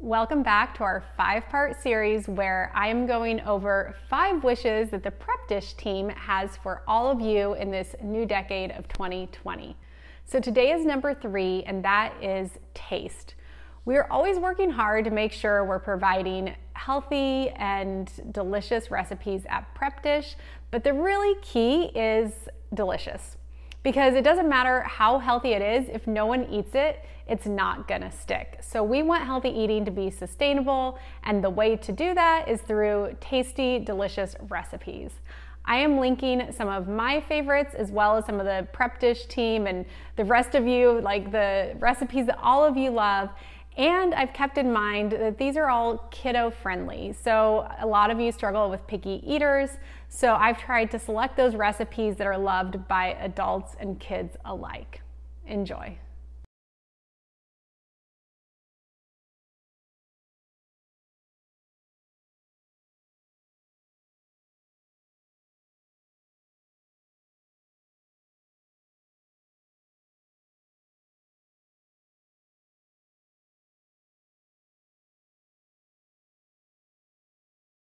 Welcome back to our 5-part series where I am going over 5 wishes that the Prep Dish team has for all of you in this new decade of 2020. So today is number 3, and that is taste. We're always working hard to make sure we're providing healthy and delicious recipes at Prep Dish, but the really key is delicious. Because it doesn't matter how healthy it is, if no one eats it, it's not gonna stick. So we want healthy eating to be sustainable, and the way to do that is through tasty, delicious recipes. I am linking some of my favorites as well as some of the Prep Dish team and the rest of you, like the recipes that all of you love. And I've kept in mind that these are all kiddo friendly. So a lot of you struggle with picky eaters. So I've tried to select those recipes that are loved by adults and kids alike. Enjoy.